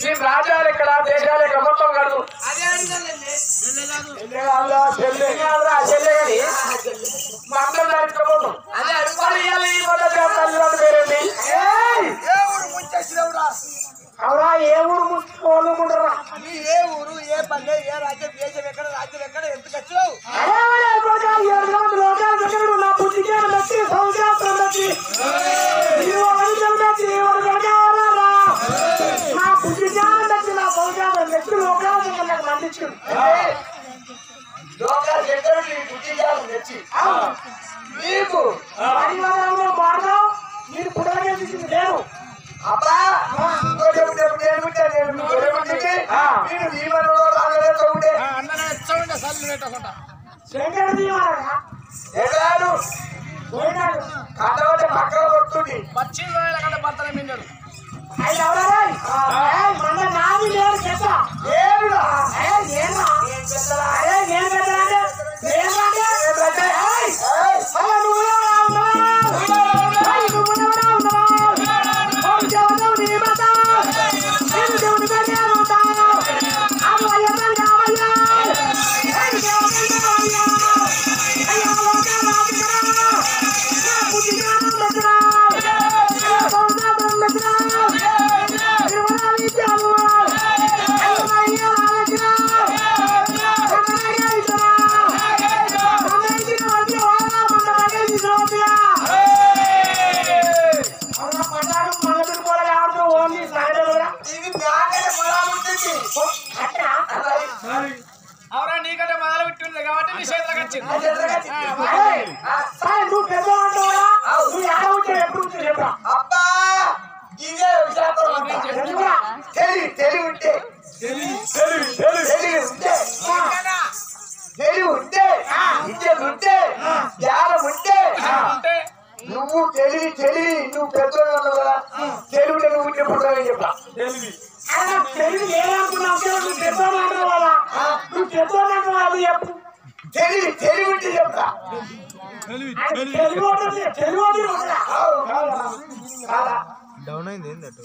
దీని రాజ్యాలు ఎక్కడ దేశాలు ఎక్కడ మొత్తం కాదు చెల్లె మా అందరం దాచుకోబోతాం అదే అడుగు పేరేంటి అవురా ఏ ఊరు ముట్టుకోనుకుంటారా ఏ ఊరు ఏ పల్లె ఏ రాజ్యం దేశం ఎక్కడ రాజ్యం ఎక్కడ ఎంత ఖర్చు నా బుద్ధిగా బట్టి సంవత్సరం బట్టి నా బుద్ధిగా బట్టి నా సంవత్సరం బట్టి లోకాలు నాకు అందించుకుంది నీకు పరివారంలో మార్గం మీరు పునర్గతించింది నేను అబ్బా పక్కన కొడుతుంది మన నాది నేను చెప్తా అవునా నీకంటే మొదలు పెట్టింది కాబట్టి నీ చేతులకు వచ్చింది నువ్వు పెద్ద నువ్వు ఎలా వచ్చావు ఎప్పుడు వచ్చావు చెప్పరా అబ్బా ఇదే తెలివి ఉంటే తెలివి ఉంటే ఇజ్జత్ ఉంటే జ్ఞానం ఉంటే నువ్వు తెలివి నువ్వు పెద్దోళ్ళు కదా తెలివి నువ్వు చెప్పుకుంటావని చెప్పా తెలివి ఏమనుకున్నావు నువ్వు పెద్దోళ్ళు అంటావు కదా నువ్వు పెద్దోళ్ళు అంటావు అది చెప్పు తెలివి ఉంటే చెప్తా డౌన్ అయింది ఏంటంటే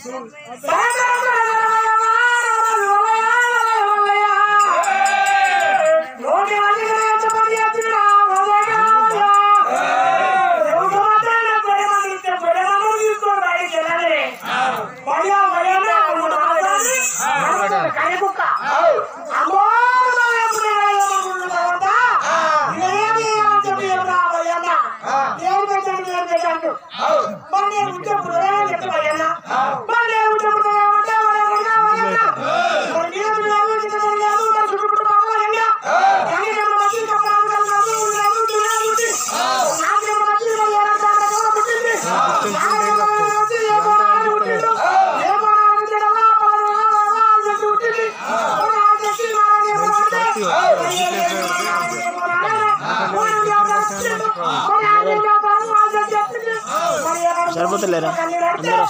సరిపోతలేరా అందరూ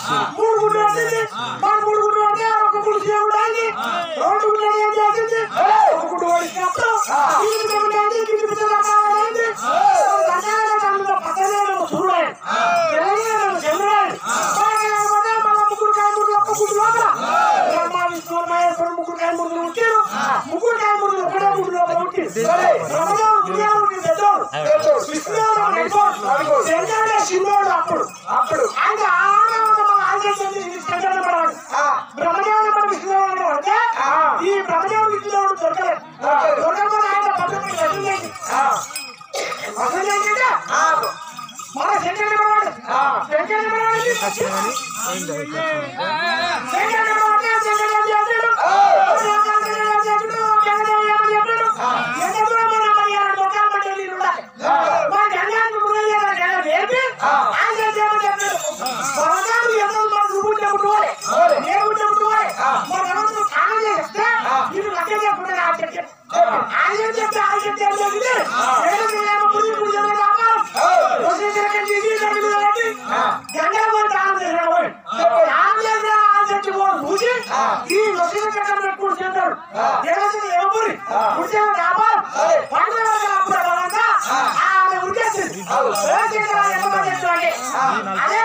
అప్పుడు అప్పుడు బ్రహ్మదేవుడు విష్ణుదేవుడు అంటే ఈ బ్రహ్మదేవుడు విష్ణుదేవుడు దొరకలేదు దొరకకపోతే ఆయన పద్ధతి మన శంకరుడు అదే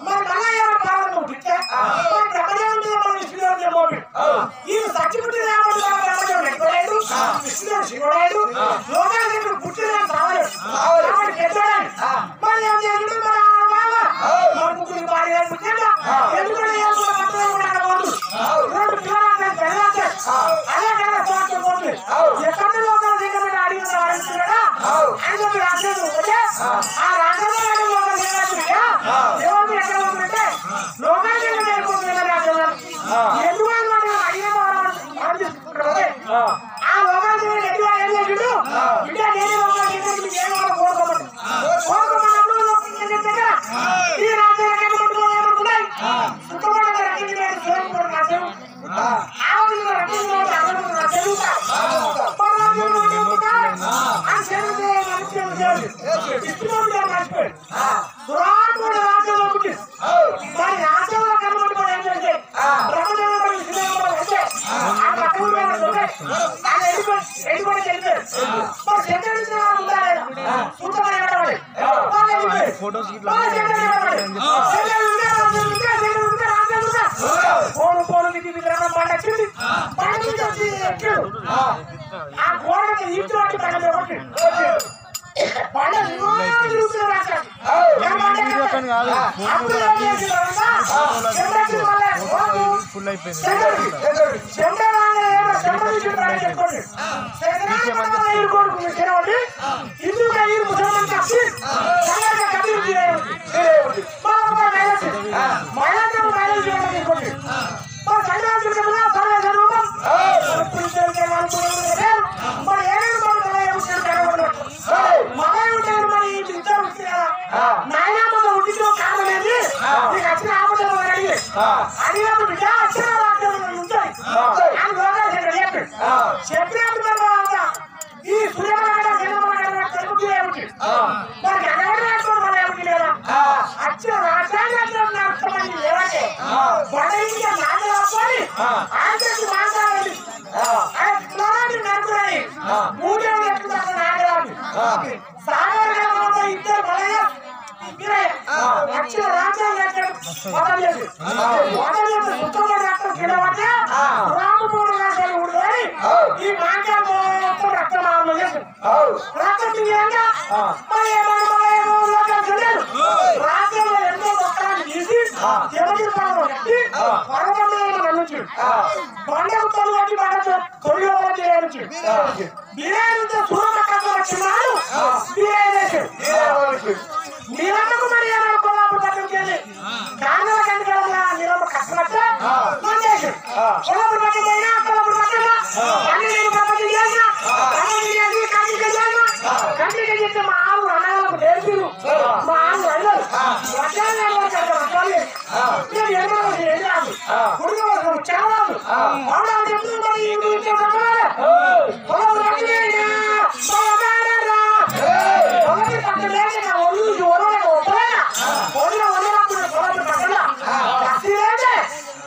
మరి మళ్ళీ ఏమైనా పాలన పుట్టింటే మరి బ్రహ్మదేవుడు మన విష్ణుదేవుడు మోపి ఈ సత్యపుట్టి బ్రహ్మదేవుడు ఎక్కువలేదు విష్ణుదేవుడు శివుడు లోకాలు పుట్టిన సావలేదు కాబట్టి పెద్దోడాలి మరి ఏం చేయాలి మరి ముగ్గురు భార్య పుట్టిందా ఎందుకంటే రెండు పిల్లలు పెళ్ళాలి అదే కదా సంవత్సరం పోతుంది ఎక్కడ లోకాలు దగ్గర అడిగిన అడుగుతున్నాడా అని చెప్పి రాష్ట్రం పోతే ఆ రాష్ట్రంలో లోకాలు ఎవరు ఎక్కడ పోతుంటే లోకాలు దగ్గర వెళ్ళిపోతున్నా రాష్ట్రంలో ఎందుకు అడిగిన ఆ లోకాలు దగ్గర ఎందుకు ఏం చేసిండు ఇంకా నేనే లోకాలు ఏమన్నా కోరుకోమని కోరుకోమన్నప్పుడు ఈ రాజ్యాలు ఏమనుకున్నాయి మరి రాజ్యంలో కనబడి ఏం చేస్తే ఫోటోస్ ఆ గోడకి ఈడ్చుకోండి ఫుల్ అయిపోయింది అడిగినప్పుడు చెప్పినప్పుడు తర్వాత ఈ సూర్యమగడ తెలుగు ఏమిటి మరి అడగడం మన ఏమిటి లేదా అచ్చిన రాష్ట్రాన్ని నడుస్తామని లేదంటే బడలించే నాగరాని ఆంధ్రకి మాట్లాడండి నడుపురాయి మూడేళ్ళు ఎక్కువ నాగరాని సాగర్ ఇద్దరు బలయ్య అచ్చిన రాజ్యాన్ని మొదలు చేసి సుత్తపడి రక్తం కిడబట్టే రామపూర్ రాజ్యాలు ఊడిపోయి ఈ మాంకాలు మొత్తం రక్తమానం చేసి రక్తం తీయంగా మరి ఏమో లోకాలు తెలియదు రాజ్యంలో ఎంతో మొక్కలను తీసి ఎవరి పాలన కట్టి పర్వతం నుంచి బండకు తొలి వచ్చి బండ తొలి చేయాలి బిర్యానీ సూరత కథ వచ్చినాడు బిర్యానీ నీరమ్మకు మరి ఏమైనా కొల్లాపు పట్టం చేయాలి కాంగల కందికల నీరమ్మ కష్టపడితే మందేసి కొల్లాపు పట్టం అయినా కొల్లాపు పట్టంగా అన్ని నేను ప్రపంచం చేసినా కంటికి చేస్తే మా ఆరు అన్నగాలకు నేర్పిరు మా ఆరు అన్నారు రకాలు నేను ఎన్నో ఏం కాదు కుటుంబం చాలాదు అవునా చెప్తుంది మరి కొల్లాపు పట్టం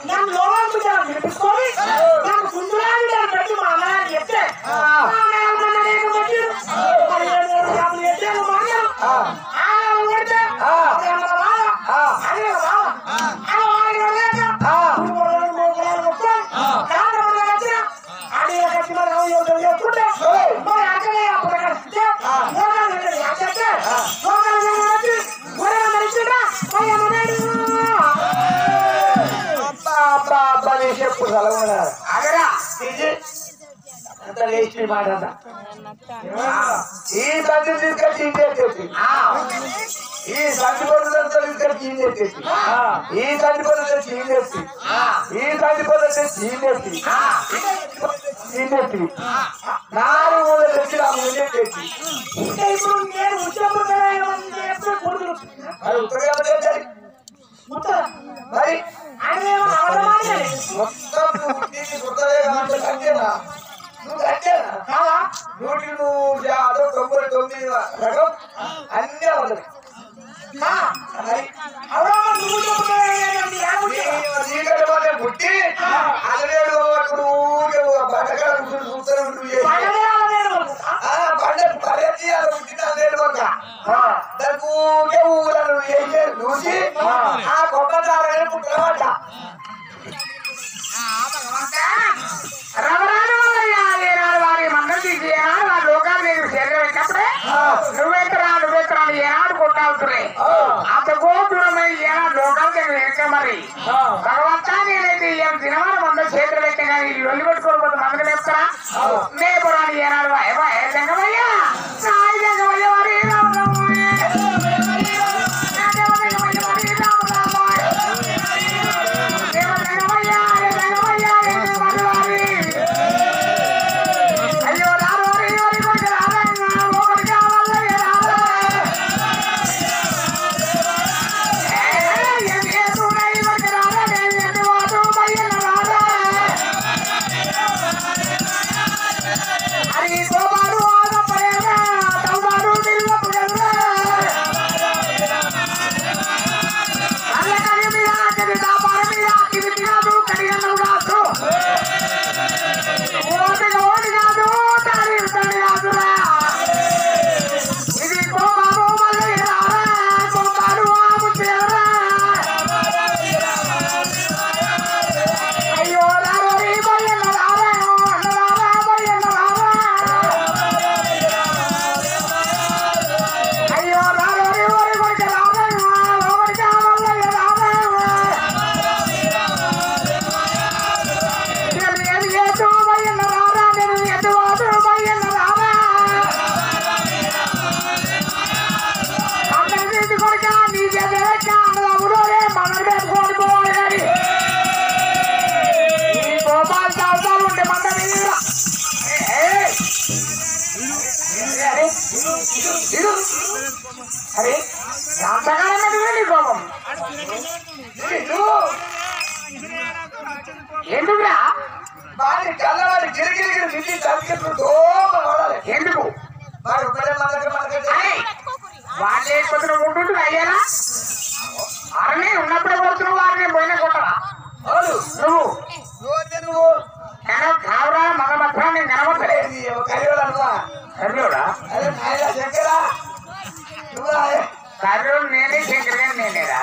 నన్ను లోపలికి వినిపించుకొని నాకు గుంజులాంటి పెట్టి మా అన్నగారు చెప్తే చెప్పు అగరా అంత వేస్ట్ మాట ఈ సంధి తీసుకొచ్చి ఇంటి ఈ సంధి పనులంతా తీసుకొచ్చి ఇంటి ఈ సంధి పనులు చీనేసి ఈ సంధి పనులు చీనేసి చీనేసి 4 మూడు తెచ్చి ఆ ముందే తెచ్చి ఇప్పుడు నేను ఉత్తర మరి మొత్తం గుర్తలే కట్టేనా నువ్వు కట్టేనా 199 రకం అన్నీ అవుతుంది పుట్టి అల్లనేడు బట్టకాల పండ పర్యతి పుట్టిన అల్లేడు పక్క దానికి ఊళ్ళను చూసి ఆ కొబ్బరి పుట్టమాట రమరాజు వల్ల ఏనాడు వారి మందం తీసి ఏనాడు వారి లోకాలు నీకు చేరవేసినప్పుడే నువ్వెత్తరా ఏనాడు కొట్టాల్తున్నాయి అంత గోపురమై ఏనాడు లోకాలు వెనక మరి భగవంతా నేనైతే ఏం తినవారు మందం చేతులు పెట్టే కానీ వెళ్ళి పెట్టుకోకపోతే మందలు వేస్తారా మేపురాని ఏనాడు జంగమయ్యా సాయి జంగమయ్య వారి అరే కోపం ఎందుకురా వాడి కళ్ళవాడి గిరిగిరి తిరిగి తగ్గిస్తూ దోమ వాడాలి ఎందుకు వాడు వాళ్ళు లేకపోతే నువ్వు ఉంటుంటుంది అయ్యానా అరనే ఉన్నప్పుడే కొడుతున్నావు వారిని పోయినా కొట్టరా నువ్వు నువ్వు కావరా మగ మాత్రం నేను కనబడతలేదు కర్రోడా కర్రోడు నేనే శంకర్ గారు నేనేరా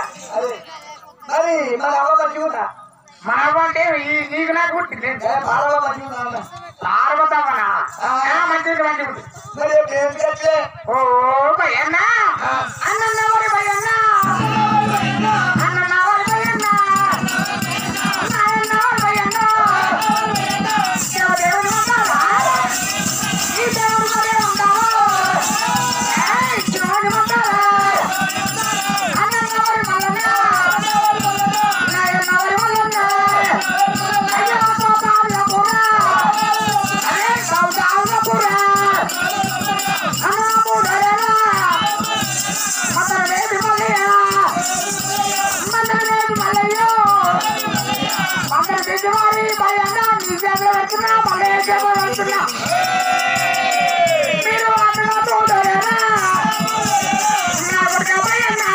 మరి మన అవ్వ చూడా మన అవ్వ అంటే నీకు నాకు పుట్టింది పార్వతమ్మనా మంచిది మంచి ఓ భయన్నా అన్నవరి భయన్నా అన్నవరి భయన్నా భయన్నా దేవుడు ఉంటావా ఈ దేవుడు మరే ఉంటావా శివుడు ఉంటావా అన్నవరి మల్లన్నా నాయనవరి మల్లన్నా అయ్యో సౌదాలపురా అరే సౌదాలపురా అన్నముడరేనా మదరవేది మల్లయ్య మదరవేది మల్లయ్యో మదరవేది వారి భయంగా నీ చేతులు పెడుతున్నా మల్లయ్య చేతులు పెడుతున్నా మీరు అన్నగా చూడరేనా నా కొడుక భయన్నా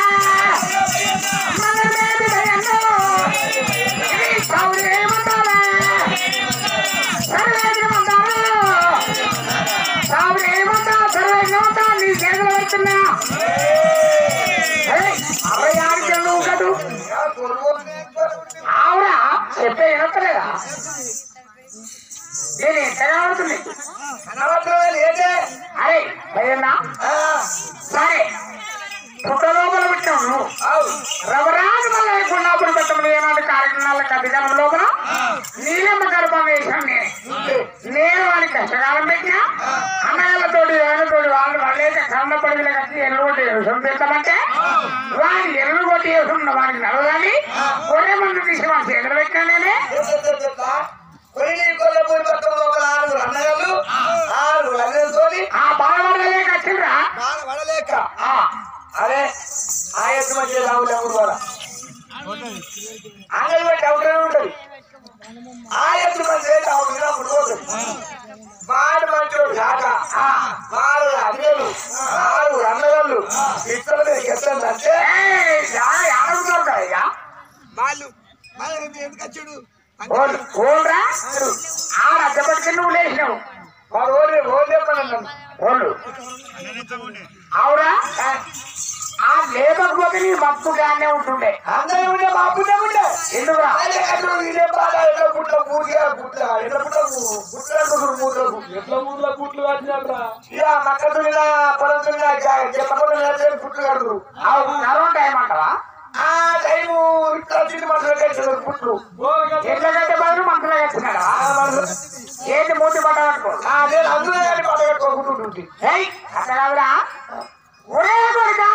మదరవేది భయంగా ఇది సౌరి ఏమంటారా సర్వేది ఏమంటారా సౌరి ఏమంటా సర్వేమంటా నీ చేతులు పెడుతున్నా అరవై ఆరు నువ్వు కదూ ఆవురా చెప్పే వినొక్కలేదా నేను ఎంత కనబడుతుంది అరే భయన్నా సరే పుట్ట లోపల పెట్టావు నువ్వు రవరాజు మళ్ళీ గుండాపురం పెట్టమని ఏనాడు కార్యక్రమాలకు అధికారం లోపల నీలమ్మ గర్భం వేసాను నేను వాడిని కష్టకాలం పెట్టినా అన్నగాళ్ళతోటి ఎవరితోటి వాళ్ళు వాళ్ళేక కన్న పడిలో కట్టి ఎర్రగొట్టి వ్యవసాయం పెడతామంటే వాడి ఎర్రగొట్టి వ్యవసాయం వాడికి నడవదని కొరే మంది తీసి వాడి చేతులు పెట్టినా నేనే ఆ బాలపడలేక వచ్చిండ్రా అరే ఆయత్తు మధ్య రావులు ఎవరు ద్వారా అంగడి బట్టి అవుతూనే ఉంటది ఆయత్తు మధ్య అవుతున్నా ముడిపోతుంది వాడు మంచోడు కాక వాడు అదివేలు వాడు అన్నగాళ్ళు ఇతరుల మీద ఎత్తంటే వాళ్ళు ఎందుకు వచ్చాడు ఓల్రా ఆడ దెబ్బటికి నువ్వు లేచినావు వాడు ఓళ్ళు చెప్పాను ఓళ్ళు అవురా ఆ లేకపోతే లేకపోతే నీ బతుకుగానే ఉంటుండే. అందరూ ఉండే మా పుట్టే ఉండే ఎందుకురా ఇదే బాధ ఎట్లా పుట్ల పూర్తిగా పుట్ల ఎట్లా పుట్ల పుట్లకు మూట్లకు ఎట్లా ముందులో గుట్లు కట్టినారా ఇక మక్కలు మీద పొలం మీద చెప్పకుండా పుట్లు కడుతురు కరోనా టైం అంటావా? ఆ టైము ఇట్లా తిరిగి మనుషులు పుట్లు ఎట్లా కట్టే బదులు మంటలో కట్టినాడా? ఏంటి మూతి పట్ట కట్టుకో. నేను అందులో కానీ పాట కట్టుకోకుంటుంటుంది అట్లా కాదురా. ఒరే కొడుకా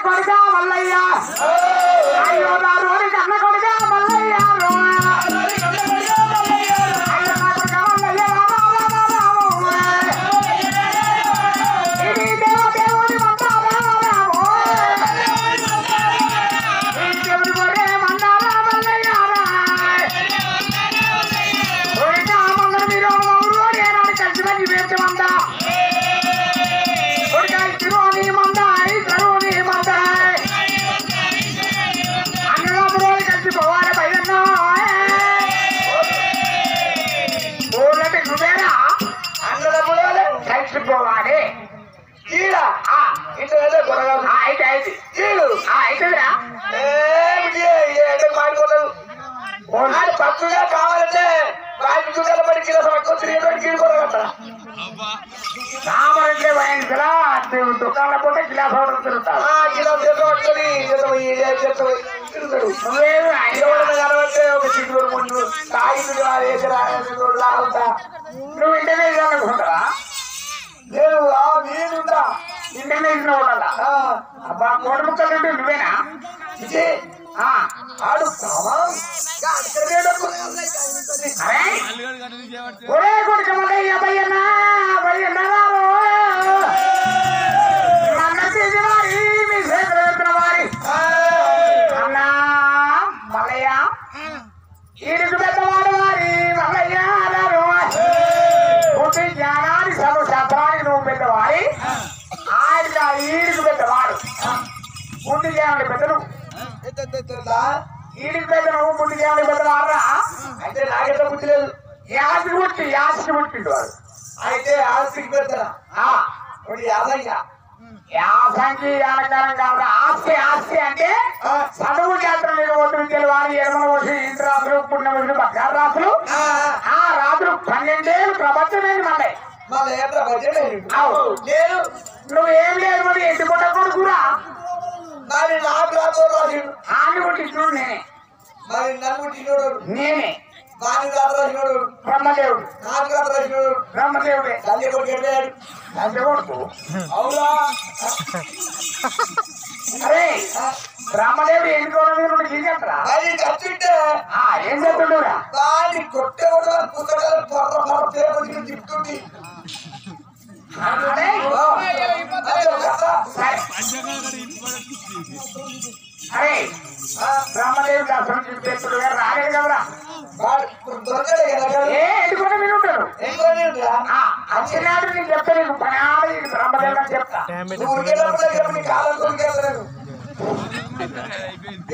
కొడుకా మల్లయ్య, అయ్యో నా రోడి కన్న కొడుకా మల్లయ్య, అయ్యో నా కొడుకా మల్లయ్య, ఇది దేవుని మంటారా రామో, ఇది దేవుని కొడే మంటారా మల్లయ్య, కొడుకా మంగళ మీరు రోడి ఏనాడు కలిసి మంచి వేర్చమందా కలిసిపోవాలి. అయితే అయితేరా మాడిపోతాడు పచ్చుగా కావాలంటే వాటి చుట్టాల పడి కిలో పట్టుకో తిరిగి కీడుకోగలుగుతా సామాన్లే వయసులా దుకాణాల పోతే గిలాస్ ఆర్డర్ తిరుగుతారు. కిలో పట్టుకొని తిరుగుతాడు నువ్వేమి కనబడితే ఒక చిక్కుడు ముందు తాగితుడు లాగుతా నువ్వు ఇంటర్నేట్ అనుకుంటావా? నేను నేనుందా ఇంటర్నేట్ ఉండాలా? అబ్బా కోటి ముక్కలు ఉంటే నువ్వేనా? ఆడుతావా అరే ఒరే కొడుకు మల్లయ్య భయ్యన్నా భయ్యన్నా నన్న తీసి వారి మీ చేతులు ఎత్తిన వారి అన్నా మల్లయ్య ఈడుకు పెద్దవాడు వారి మల్లయ్య అన్నారు. బుద్ధి జ్ఞానాన్ని చదువు శాస్త్రానికి నువ్వు పెద్దవాడి, ఆయన ఈడుకు పెద్దవాడు. బుద్ధి జ్ఞానాన్ని పెద్దలు ఈడికి పెద్ద నువ్వు బుద్ధి జ్ఞానాన్ని పెద్దవాడరా. అయితే నాకెట్లా పుట్టలేదు యాసి పుట్టిండు వాడు. అయితే ఆస్తికి పెడతారా యాదయ్య యాసంకి అలంకారం కాదు. ఆస్తి అంటే చదువు జాతర నిర్వోతు విద్యలు వారి ఎడమల వచ్చి ఇంటి రాత్రులు పుణ్యములు బక్కారు రాత్రులు ఆ రాత్రులు 12 ఏళ్ళు ప్రపంచమేది మళ్ళీ. మళ్ళీ ఎట్లా బడ్జెట్ నేను నువ్వేం లేదు మరి ఎట్టి పుట్ట కొడుకురా. మరి నాకు రాతో రాసిండు ఆమె పుట్టించుడు నేనే, మరి నన్ను పుట్టినోడు నేనే నాకు రాత రాసినోడు బ్రహ్మదేవుడు. నాకు రాత రాసినోడు బ్రహ్మదేవుడే తల్లి కొడుకు వెళ్ళాడు తండ్రి కొడుకు. అవునా అరే బ్రహ్మదేవుడు ఎన్నుకోవడం తీసుకెళ్తారా? మరి కట్టింటే ఏం చెప్తుండవురా? దాన్ని కొట్టేవాడు పుస్తకాలు పొర్ర పొర్ర పేపర్ తిప్పుతుంది అరే అరే బ్రహ్మదేవుడు అసలు చెప్తుడు రాలేదు కదరా. దొరకడే కదా ఏ ఎందుకంటే మీరు ఉంటారు ఎక్కువ అచ్చినాడు నీకు చెప్తా. నీకు పనాడు నీకు బ్రహ్మదేవుడు అని చెప్తా. ఉరికేటప్పుడు నీ కాలం కొరికేస్తలేదు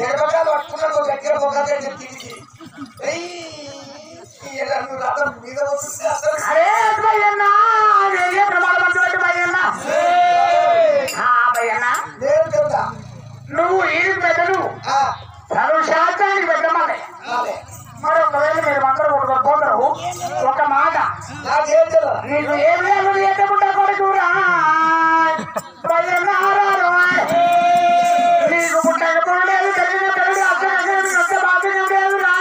ఎగబకాలు పట్టుకున్నాడు దగ్గర మొక్కగా చెప్పింది రథం మీద వస్తుంది అసలు అరే భయ్యన్నా ఏ ప్రమాదం అంటే భయ్యన్నా భయ్యన్నా నేను చెప్తా నువ్వు ఈడికి పెద్దలు చదువు శాస్త్రానికి పెద్దమ్మలే. మరి ఒకవేళ మీరు అందరూ కొడుకోరు ఒక మాట నాకేం తెలియదు నీకు ఏం లేదు ఎట్టకుండా కొడుకురా నీకు పుట్టకపోలేదు తెలియదు తెలియదు అసలు బాధ్యం లేదురా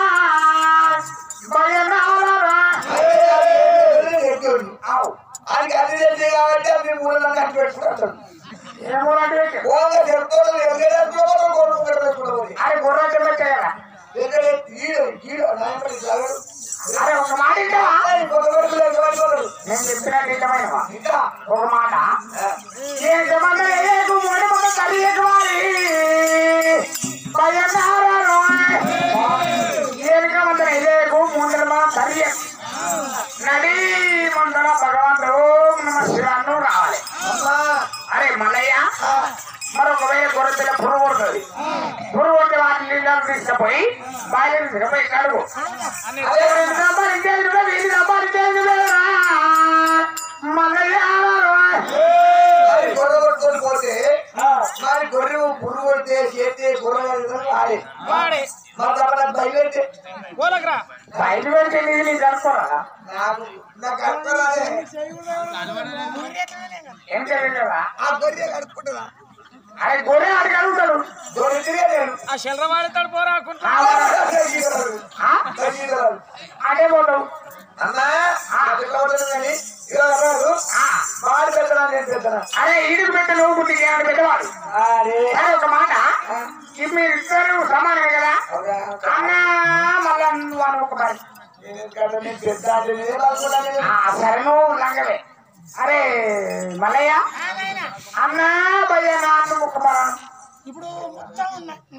ఆయనకి అన్ని తెలిసి కాబట్టి అన్ని మూలలో కట్టి పెట్టుకుంటాడు ఏమోనంటే చెప్తాడు అరే గుర్రం చెప్పేరా. అరే ఒక మాట ఇంటావా? నేను చెప్పినట్టు ఇష్టమైనవా? ఒక మాట ఏ సంబంధం ఏకు మూడు మంది కలియకువాలి ఏక మందర ఏకు మూడు మన కలియ నడి మందర భగవంతుడు ఓం నమ శివాను రావాలి. అరే మల్లయ్య మరొకవేళ గొర్రెల పురుగు కొడుతుంది. పురుగు కొట్టి వాటి నీళ్ళని తీసుకుపోయి బాయిలు తీసుకుపోయి కడుగు. సంపాదించేది వీళ్ళు సంపాదించేది మల్లయ్య గొర్రె కొట్టుకొని పోతే మరి గొర్రె పురుగు కొడితే చేతి కూరగాయలు వాడే వాడే మా తప్ప బయట గోలకరా బయట పెడితే నీళ్ళు కనుక్కోరా నాకు అర్థం రాలే. ఏం తెలియదా ఆ గొర్రె కడుక్కుంటుందా అరే గొర్రె అడిగి అడుగుతాడు గొర్రె తిరిగాను ఆ శల్రవాడి తడిపోరా కుంటా అదే పోతావు అన్నా కానీ వాడు పెద్దనా నేను పెద్దనా అరే ఈడికి పెట్ట నువ్వు పుట్టికి ఏమైనా పెద్దవాడు అరే అరే ఒక మాట ఇప్పుడు మీరు ఇద్దరు సమానమే కదా అన్నా మళ్ళా నువ్వు అని ఒక మరి నేను పెద్ద అంటే నేనే అనుకున్నాను. సరే నువ్వు లంగవే అరే మల్లయ్య అన్నా భయ్య నాన్న ఒక మరి ఇప్పుడు మొత్తం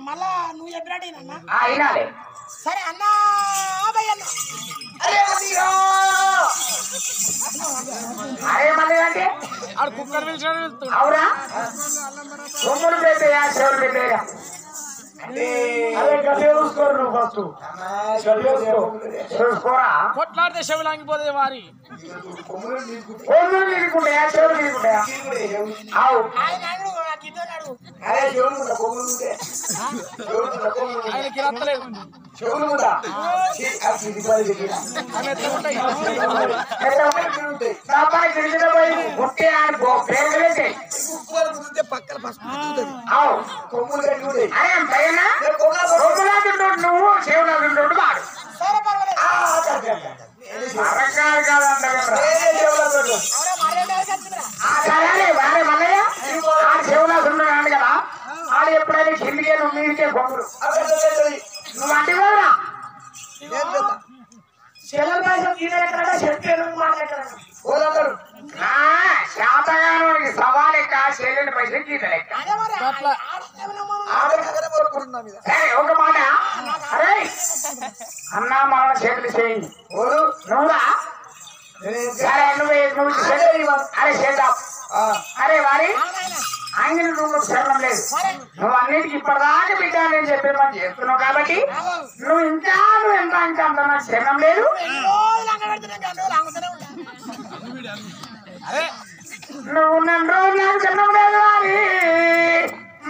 మళ్ళా నువ్వు చెప్పినట్టేనన్నా అయినాలే సరే అన్నా భయ్యన్న అరే మదిరా అరే మల్లయ్య అంటే ఆడు కుక్కర్ పిలిచాడు వెళ్తాడు అవురా సొమ్ములు పెట్టేయా చెవులు పెట్టేయా అరే గదే చూసుకోరు నువ్వు ఫస్ట్ చూసుకోరా కొట్లాడితే చెవులు ఆగిపోతే వారి సొమ్ములు తీసుకుంటాయా చెవులు తీసుకుంటాయా అవు ఆయన అడుగు నాకు ఇద్దరు అడుగు అరే చెవులు ముందా కొమ్ములు ఉంటే ఆయనకి రత్తలేదు చెవులు ముందా ఆమె ఎట్లా ఉంటాయి అబ్బాయి తిరిగిన పోయి పుట్టి ఆయన పేరులేసి పక్కన అవు కొమ్ములు కట్టి ఉంటాయి అరే భయనా సొమ్ములా తింటాడు నువ్వు చెవులా తింటాడు వాడు సరే పర్వాలేదు అరకాలు కాదంటే అవునా మర్యాద చెప్తున్నా సరే వారే మల్లయ్య ఆ చెవులా తింటున్నాడు కదా ఆడు ఎప్పుడైనా కిందికే నువ్వు మీదికే బొమ్మలు నువ్వు అంటే కదా చెల్లెల పైసలు తీరేక్కడ చెప్పేది మాట్లాడతాడు శాతగానికి సవాలెక్క చెల్లెల పైసలు గీతలెక్క అదే మరి అట్లా. సరే ఒక మాట అరే అన్నా మన చేతులు చేయి నువ్వురా సరే నువ్వు అరే చేద్దాం అరే వారి ఆయన నువ్వు శరణం లేదు నువ్వు అన్నిటికీ ఇప్పటిదాకా బిడ్డ నేను చెప్పే పని చేస్తున్నావు కాబట్టి నువ్వు ఇంకా నువ్వు ఎంత ఇంకా అంత నాకు శరణం లేదు రోజులు అంగ పెడుతున్నాం 2 రోజులు అంగుతూనే ఉంటాం అదే నువ్వు నన్ను రోజు నాకు శరణం లేదు వారి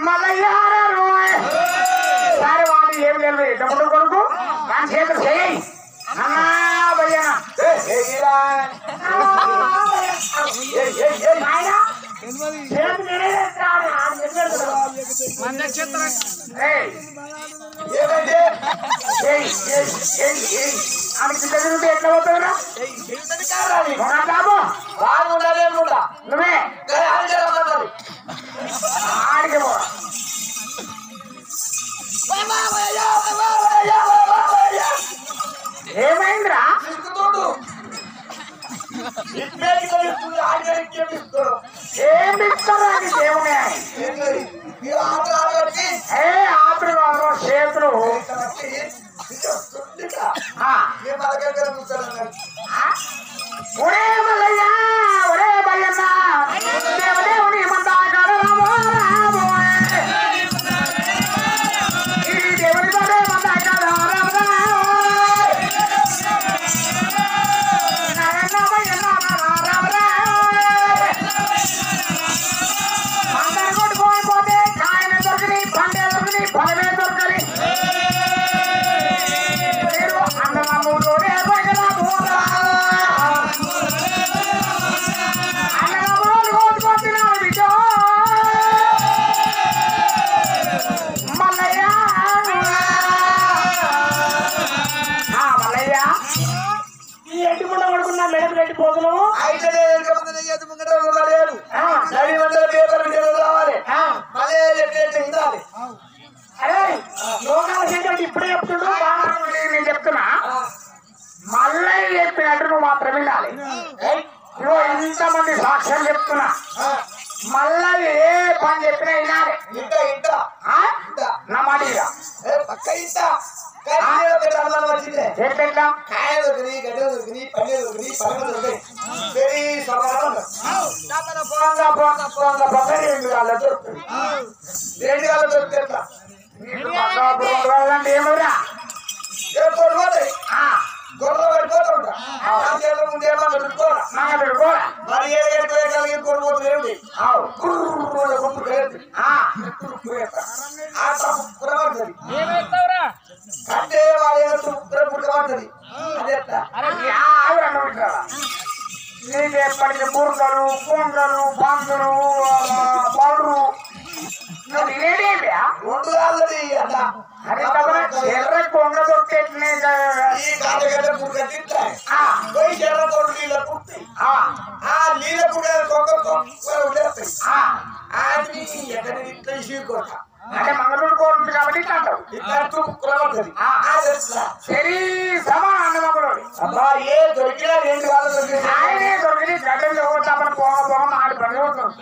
మల్లయ్య సరే వాడు ఏమి లేదు డబ్బులు కొడుకు దాని చేతులు చేయి అన్నా భయ్యనా మన నక్షత్రం ఎట్లా పోతావురా బాబు నువ్వే ఆడికి పో ఏమైందిరా ఏం ఇస్తారా దేవునే ఏ ఆతులు కాదు చేతులు ఒరే మల్లయ్య ఒరే భయ్యన్న దేవుని మందాకారు రామో రామో ఈ దేవుని తోడే మందాకారు రామో రామో నాయన భయ్యన్న రామో రామో అందరు కొట్టుకోకపోతే కాయన దొరకని పండే దొరకని ఫలమే దొరకని మీరు అన్నమూరు పోతున్నావు అయితే పేపర్ రావాలి మళ్ళీ వినాలి అరే లోకాల సెంటర్ ఇప్పుడే చెప్తుండ్రు నేను చెప్తున్నా మళ్ళీ చెప్పినట్టు నువ్వు మాత్రం వినాలి ఇగో ఇంతమంది సాక్ష్యం చెప్తున్నా మళ్ళీ ఏ పని చెప్పినా వినాలి ఇంకా నా మాట ఇక పక్క ఇంటా వచ్చిందే ఎట్లా కాయ దొరికినాయి గడ్డ దొరికినాయి పన్నీరు దొరికినాయి పనులు దొరికినాయి వెరీ సమాధానం రెండు కాళ్ళు దొరుకుతుంది రెండు కాలం దొరికితే ఏమరా ఎప్పుడు పోతాయి గొర్రెలు పడిపోతా ఉంటా ఆ చేతుల ముందే పెట్టుకోరా మరి కలిగి కొనుగోలు ఏమిటి ఏమేస్తావురా అంటే వాళ్ళు పుట్టబడుతుంది అదే నీకు ఎప్పటికీ బుర్రలు కుండలు బందులు పౌడరు నువ్వు తినేదేంటి రెండు కాళ్ళది అట్లా అది ఎర్ర కొంగ దొక్కేట్లే ఈ కాళ్ళగడ్డ పుట్ట తింటాయి పోయి ఎర్ర తోడు నీళ్ళ పుట్టి ఆ నీళ్ళ పుట్ట ఉండేస్తాయి అది ఎక్కడ ఇట్లా ఇసుకోట అంటే మంగళూరు కోరుంది కాబట్టి ఇట్లా ఇట్లా కులబడుతుంది సరి సమా అన్న మంగళూరు అబ్బా ఏ దొరికినా రెండు కాళ్ళు దొరికింది ఆయనే దొరికి గడ్డలు పోతామని పోగ ఆడి పని అవుతుంది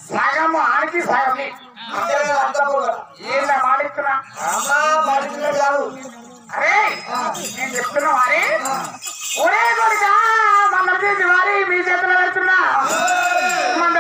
సగము ఆడికి సగం ఏందా మాడిస్తున్నా అమ్మా మడిచిన కాదు అరే నేను చెప్తున్నా వారి ఒరే కొడుక మన వారి మీ చేతిలో పెడుతున్నా మన